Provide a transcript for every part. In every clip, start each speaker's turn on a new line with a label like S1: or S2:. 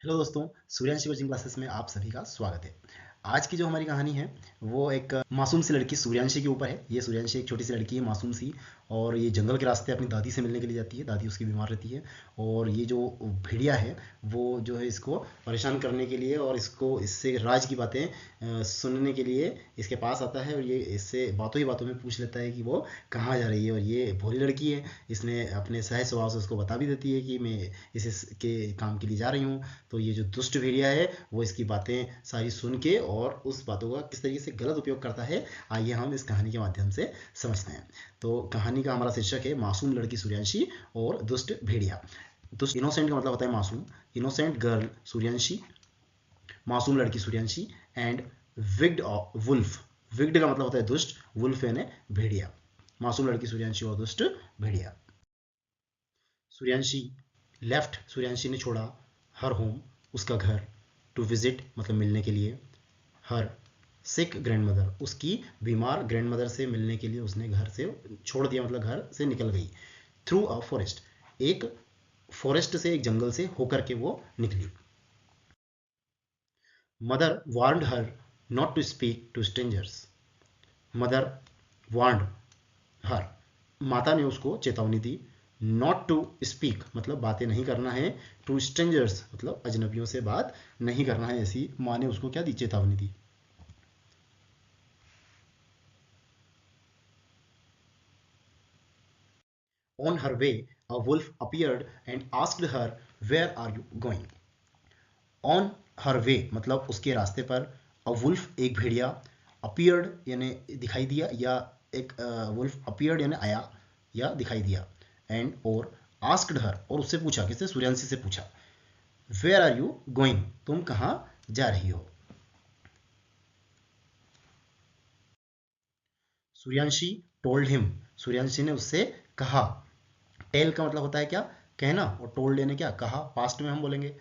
S1: Hello दोस्तों, Suryanshi coaching classes में आप सभी का स्वागत है। आज की जो हमारी कहानी है वो एक मासूम सी लड़की सूर्यांशी के ऊपर है। ये सूर्यांशी एक छोटी सी लड़की है, मासूम सी, और ये जंगल के रास्ते अपनी दादी से मिलने के लिए जाती है। दादी उसकी बीमार रहती है और ये जो भेड़िया है वो जो है इसको परेशान करने के लिए और इसको इससे राज की बातें सुनने के लिए इसके पास आता है और ये इससे बातों ही बातों में पूछ लेता है कि वो कहाँ जा रही है। और ये भोली लड़की है, इसने अपने सहज स्वभाव से उसको बता भी देती है कि मैं इस के काम के लिए जा रही हूँ। तो ये जो दुष्ट भेड़िया है वो इसकी बातें सारी सुन के और उस बातों का किस तरीके से गलत उपयोग करता है, आइए हम इस कहानी के माध्यम से समझते हैं। तो कहानी का हमारा शीर्षक है मासूम लड़की सूर्यांशी और दुष्ट भेड़िया। दुष्ट इनोसेंट का मतलब होता है मासूम, इनोसेंट गर्ल सूर्यांशी, मासूम लड़की सूर्यांशी, एंड विग्ड वुल्फ। विग्ड का मतलब होता है दुष्ट, वुल्फ यानी भेड़िया। मासूम लड़की सूर्यांशी और दुष्ट भेड़िया। सूर्यांशी लेफ्ट, सूर्यांशी ने छोड़ा हर होम, उसका घर, टू विजिट मतलब मिलने के लिए, हर सिक ग्रैंड मदर उसकी बीमार ग्रैंड मदर से मिलने के लिए उसने घर से छोड़ दिया, मतलब घर से निकल गई। थ्रू अ फॉरेस्ट, एक फॉरेस्ट से, एक जंगल से होकर के वो निकली। Mother warned her not to speak to strangers. Mother warned her, माता ने उसको चेतावनी दी। नॉट टू स्पीक मतलब बातें नहीं करना है, टू स्ट्रेंजर्स मतलब अजनबियों से बात नहीं करना है, ऐसी माँ ने उसको क्या दी, चेतावनी दी। On her way a wolf appeared and asked her where are you going. On her way मतलब उसके रास्ते पर, अ वुल्फ एक भेड़िया, अपीयर्ड यानी दिखाई दिया, या एक वुल्फ अपीयर्ड यानी आया या दिखाई दिया, एंड और आस्क्ड हर और उससे पूछा, किससे, सूर्यांशी से पूछा, वेयर आर यू गोइंग तुम कहाँ जा रही हो। सूर्यांशी टोल्ड हिम, सूर्यांशी ने उससे कहा। टेल का मतलब होता है क्या, कहना, और टोल्ड यानी क्या, कहा, पास्ट में हम बोलेंगे।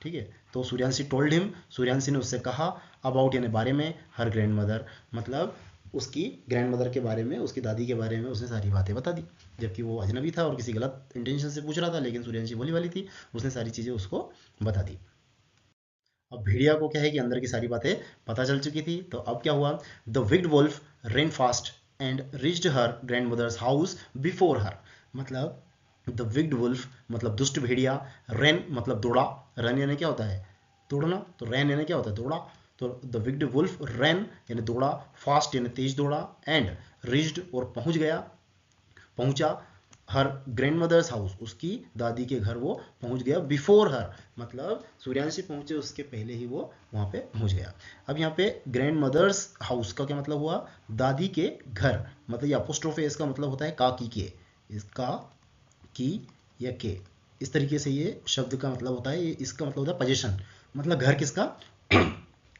S1: ठीक है, तो सूर्यांशी टोल्ड हिम, सूर्यांशी ने उससे कहा, अबाउट यानी बारे में, हर ग्रैंड मदर मतलब उसकी ग्रैंड मदर के बारे में, उसकी दादी के बारे में उसने सारी बातें बता दी। जबकि वो अजनबी था और किसी गलत इंटेंशन से पूछ रहा था, लेकिन सूर्यांशी भोली वाली थी, उसने सारी चीज़ें उसको बता दी। अब भेड़िया को क्या है कि अंदर की सारी बातें पता चल चुकी थी, तो अब क्या हुआ, the wicked wolf ran fast and reached her grandmother's house before her. मतलब द विग्ड वुल्फ मतलब दुष्ट भेड़िया, रेन मतलब दौड़ा, रन यानी क्या होता है, दौड़ना, तो रैन यानी क्या होता है, दौड़ा। तो द विग्ड वुल्फ रैन यानी दौड़ा, फास्ट यानी तेज दौड़ा, एंड रीच्ड और पहुंच गया, पहुंचा, हर ग्रैंड मदर्स हाउस उसकी दादी के घर वो पहुंच गया, बिफोर हर मतलब सूर्यांशी पहुंचे उसके पहले ही वो वहां पे पहुंच गया। अब यहाँ पे ग्रैंड मदर्स हाउस का क्या मतलब हुआ, दादी के घर, मतलब ये अपोस्ट्रोफे, इसका मतलब होता है का की के, इसका की या के, इस तरीके से ये शब्द का मतलब होता है। ये इसका मतलब होता है पोजीशन, मतलब घर किसका,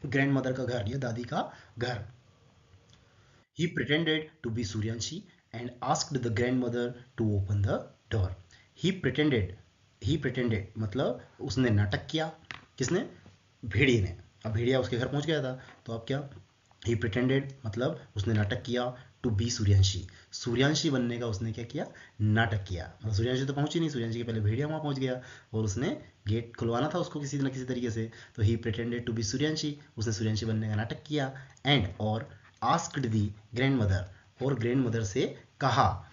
S1: ग्रैंड मदर का घर या दादी का घर। He pretended to be Suryanshi and asked the grandmother to open the door. He pretended, he pretended मतलब उसने नाटक किया, किसने, भेड़िए ने। अब भेड़िया उसके घर पहुंच गया था, तो अब क्या, ही प्रिटेंडेड मतलब उसने नाटक किया, टू बी सूर्यांशी, सूर्यांशी बनने का उसने क्या किया, नाटक किया। मतलब सूर्यांशी तो पहुंची नहीं, सूर्यांशी के पहले भेड़िया वहां पहुंच गया और उसने गेट खुलवाना था उसको किसी न किसी तरीके से, तो ही प्रिटेंडेड टू बी सूर्यांशी, उसने सूर्यांशी बनने का नाटक किया, एंड और आस्क्ड दी ग्रैंड मदर और ग्रैंड मदर से कहा,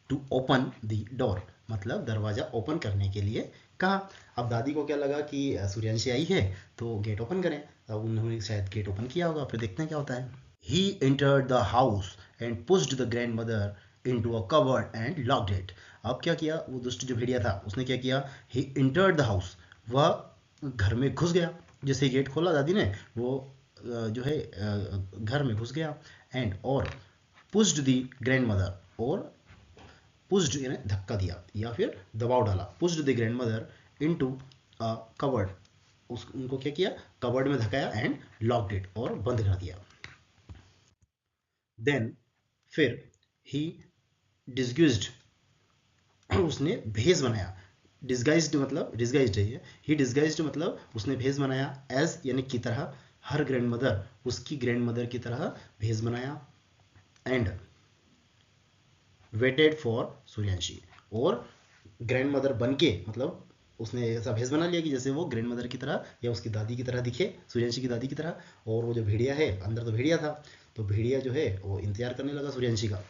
S1: टू ओपन द डोर मतलब दरवाजा ओपन करने के लिए कहा। अब दादी को क्या लगा कि सूर्यांशी आई है तो गेट ओपन करें, अब उन्होंने शायद गेट ओपन किया होगा, फिर देखते हैं क्या होता है। He entered the house and pushed the grand mother into a cupboard and locked it. अब क्या किया वो दुष्ट जो भेड़िया था, उसने क्या किया, ही एंटर्ड द हाउस, वह घर में घुस गया, जैसे गेट खोला दादी ने, वो जो है घर में घुस गया, एंड और पुश्ड द ग्रैंड मदर और पुश्ड यानी धक्का दिया या फिर दबाव डाला, pushed the grand mother into a cupboard, उस उनको क्या किया, कबर्ड में धकाया, एंड लॉक्ड इट और बंद कर दिया। देन फिर ही डिस्ग्यूज्ड उसने भेष बनाया, डिस्गाइज्ड मतलब डिस्गाइज्ड है ये, ही डिस्गाइज्ड मतलब उसने भेष बनाया, एज यानी की तरह, हर ग्रैंड मदर उसकी ग्रैंड मदर की तरह भेष बनाया, एंड वेटेड फॉर सूर्यांशी और ग्रैंड मदर बन के मतलब उसने ऐसा भेष बना लिया कि जैसे वो ग्रैंड मदर की तरह या उसकी दादी की तरह दिखे, सूर्यांशी की दादी की तरह। और वो जो भेड़िया है, अंदर तो भेड़िया था, तो भेड़िया जो है वो इंतजार करने लगा सूर्यांशी का।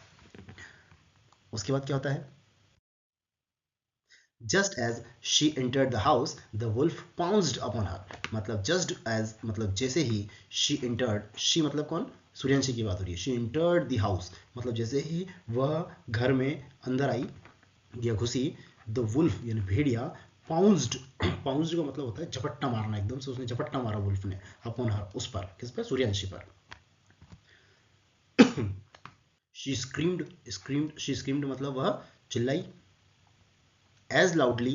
S1: उसके बाद क्या होता है, just as she entered the house the wolf pounced upon her. मतलब जस्ट एज मतलब जैसे ही, शी एंटर्ड, शी मतलब कौन, सूर्यांशी की बात हो रही है। शी एंटर्ड द हाउस मतलब जैसे ही वह घर में अंदर आई या घुसी, द वुल्फ यानी भेड़िया, पाउंस्ड, पाउंस्ड का मतलब होता है झपट्टा मारना, एकदम से उसने झपट्टा मारा वुल्फ ने, अपॉन हर, उस पर, किस पर, सूर्यांशी पर। शी स्क्रीम्ड, शी स्क्रीम्ड मतलब वह चिल्लाई, as loudly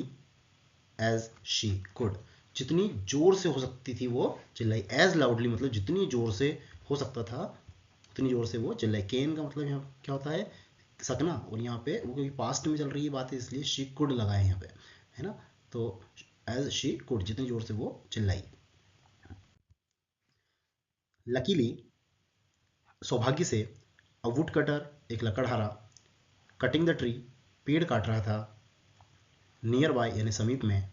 S1: as she could, जितनी जोर से हो सकती थी वो चिल्लाई। एज लाउडली मतलब जितनी जोर से हो सकता था उतनी जोर से वो चिल्लाई। केन का मतलब यहाँ क्या होता है, सकना, और यहाँ पे वो क्योंकि पास्ट में चल रही है बात है इसलिए शी कुड लगा है यहाँ पे, है ना। तो एज शी कुड, जितनी जोर से वो चिल्लाई। लकीली, सौभाग्य से, अ वुड कटर, एक लकड़हारा, कटिंग द ट्री, पेड़ काट रहा था, नियर बाय यानी समीप में,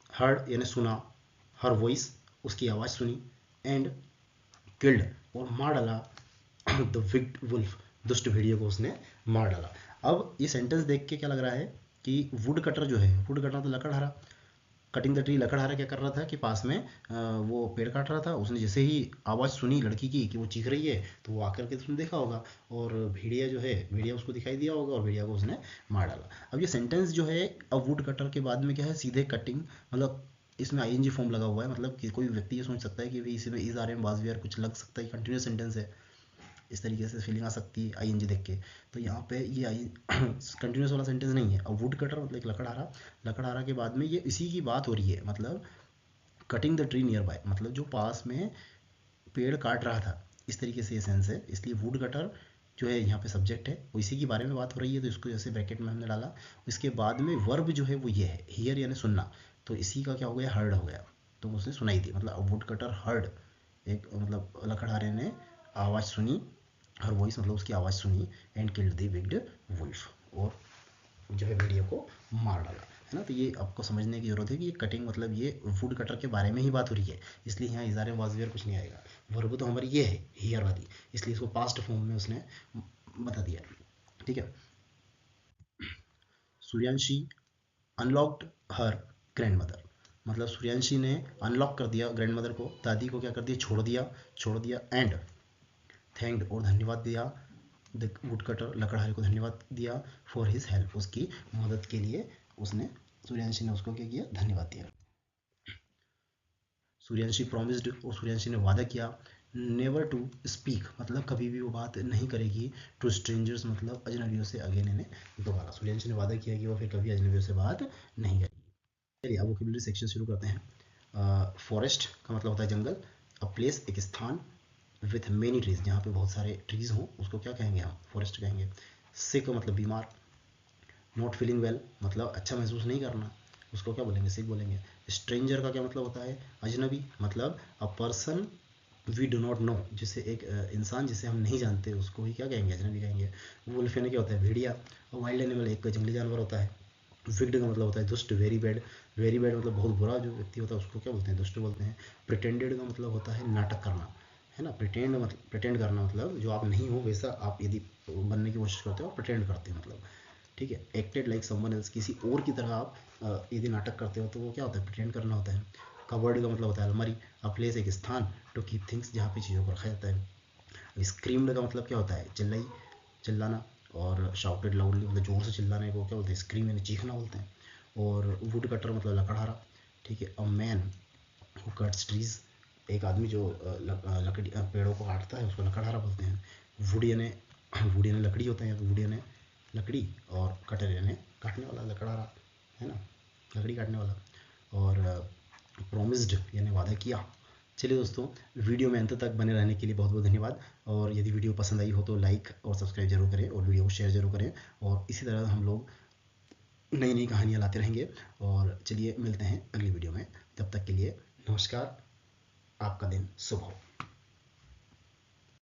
S1: हर्ड यानी सुना, हर वॉइस उसकी आवाज़ सुनी, एंड किल्ड और मार डाला, द विक्ड वुल्फ दुष्ट भेड़िए को उसने मार डाला। अब ये सेंटेंस देख के क्या लग रहा है कि वुड कटर जो है, वुड कटर तो लकड़हारा, कटिंग द ट्री, लकड़हारा क्या कर रहा था कि पास में वो पेड़ काट रहा था। उसने जैसे ही आवाज़ सुनी लड़की की कि वो चीख रही है, तो वो आकर के उसने देखा होगा, और भेड़िया जो है, भेड़िया उसको दिखाई दिया होगा और भेड़िया को उसने मार डाला। अब ये सेंटेंस जो है, अब वुड कटर के बाद में क्या है, सीधे कटिंग, मतलब इसमें आईएनजी फॉर्म लगा हुआ है, मतलब कि कोई व्यक्ति ये सोच सकता है कि भाई इसमें is are am was were कुछ लग सकता है, कंटिन्यूस सेंटेंस है, इस तरीके से फीलिंग आ सकती है आईएनजी देख के। तो यहाँ पे ये आई कंटिन्यूस वाला सेंटेंस नहीं है। अब वुड कटर मतलब एक लकड़हारा, लकड़हारा के बाद में ये इसी की बात हो रही है, मतलब cutting the tree near by, मतलब जो पास में पेड़ काट रहा था, इस तरीके से ये सेंस है। इसलिए वुड कटर जो है यहाँ पे सब्जेक्ट है, वो इसी के बारे में बात हो रही है, तो इसको जैसे ब्रैकेट में हमने डाला। इसके बाद में वर्ब जो है वो ये है, हियर यानी सुनना, तो इसी का क्या हो गया, हर्ड हो गया, तो उसने सुनाई दी, मतलब वुड कटर हर्ड, एक मतलब लकड़हारे ने आवाज़ सुनी, हर वॉइस मतलब उसकी आवाज़ सुनी, and killed the wicked wolf, और जो है भेड़िया को मार डाला, है ना। तो ये आपको समझने की जरूरत है कि ये कटिंग मतलब ये वुड कटर के बारे में ही बात हो रही है, इसलिए यहाँ इज़ारे वाज़वियर कुछ नहीं आएगा। वर्ब तो हमारी ये है हियर वाली, इसलिए इसको पास्ट फॉर्म में उसने बता दिया, ठीक है। सूर्यांशी अनलॉक्ड हर ग्रैंड मदर, मतलब सूर्यांशी ने अनलॉक कर दिया ग्रैंड मदर को, दादी को क्या कर दिया, छोड़ दिया, एंड थैंक्ड और धन्यवाद दिया द वुड कटर, लकड़हारे को धन्यवाद दिया, फॉर हिज हेल्प, उसकी मदद के लिए उसने, सूर्यांशी ने उसको क्या किया, धन्यवाद दिया। सूर्यांशी प्रॉमिस्ड और सूर्यांशी ने वादा किया, नेवर टू स्पीक मतलब कभी भी वो बात नहीं करेगी, टू स्ट्रेंजर्स मतलब अजनबियों से, अगेन इन्हें दोबारा, सूर्यांशी ने वादा किया कि वो फिर कभी अजनबियों से बात नहीं करेगी। चलिए अब वोकेबुलरी सेक्शन शुरू करते हैं। फॉरेस्ट का मतलब होता है जंगल, अ प्लेस एक स्थान, विथ मेनी ट्रीज जहाँ पे बहुत सारे ट्रीज हों उसको क्या कहेंगे हम, फॉरेस्ट कहेंगे। सिक मतलब बीमार, नॉट फीलिंग वेल मतलब अच्छा महसूस नहीं करना, उसको क्या बोलेंगे, सिक बोलेंगे। स्ट्रेंजर का क्या मतलब होता है, अजनबी, मतलब a person we do not know, जिसे एक इंसान जिसे हम नहीं जानते उसको ही क्या कहेंगे, अजनबी कहेंगे। वुल्फ यानी क्या होता है, भेड़िया। और वाइल्ड एनिमल एक जंगली जानवर होता है। विक्ड का मतलब होता है दुष्ट, वेरी बैड, वेरी बैड मतलब बहुत बुरा जो व्यक्ति होता है उसको क्या बोलते हैं, दुष्ट बोलते हैं। प्रिटेंडेड का मतलब होता है नाटक करना, है ना। प्रिटेंड मतलब, प्रिटेंड करना मतलब जो आप नहीं हो वैसा आप यदि बनने की कोशिश करते हो, प्रिटेंड करते हैं मतलब, ठीक है। एक्टेड लाइक समवन एल्स, किसी और की तरह आप यदि नाटक करते हो तो वो क्या होता है, प्रिटेंड करना होता है। कवर्ड का मतलब होता है अलमारी, अ प्लेस एक स्थान, टू कीप थिंग्स जहाँ पे चीज़ों को रखा जाता है। स्क्रीम्ड का मतलब क्या होता है, चिल्लाई, चिल्लाना। और शाउटेड लाउडली मतलब जोर से चिल्लाने को क्या बोलते हैं, स्क्रीम यानी चीखना बोलते हैं। और वुड कटर मतलब लकड़हारा, ठीक है। A man who cuts trees, एक आदमी जो लकड़ी पेड़ों को काटता है उसको लकड़हारा बोलते हैं। वुड यानी वुड यानी लकड़ी होता है, या तो वुड यानी लकड़ी, और कटर यानी काटने वाला, लकड़हारा, है ना, लकड़ी काटने वाला। और प्रोमिस्ड यानी वादा किया। चलिए दोस्तों, वीडियो में अंत तक बने रहने के लिए बहुत बहुत धन्यवाद। और यदि वीडियो पसंद आई हो तो लाइक और सब्सक्राइब जरूर करें, और वीडियो को शेयर जरूर करें। और इसी तरह हम लोग नई नई कहानियाँ लाते रहेंगे। और चलिए मिलते हैं अगली वीडियो में, तब तक के लिए नमस्कार, आपका दिन शुभ हो।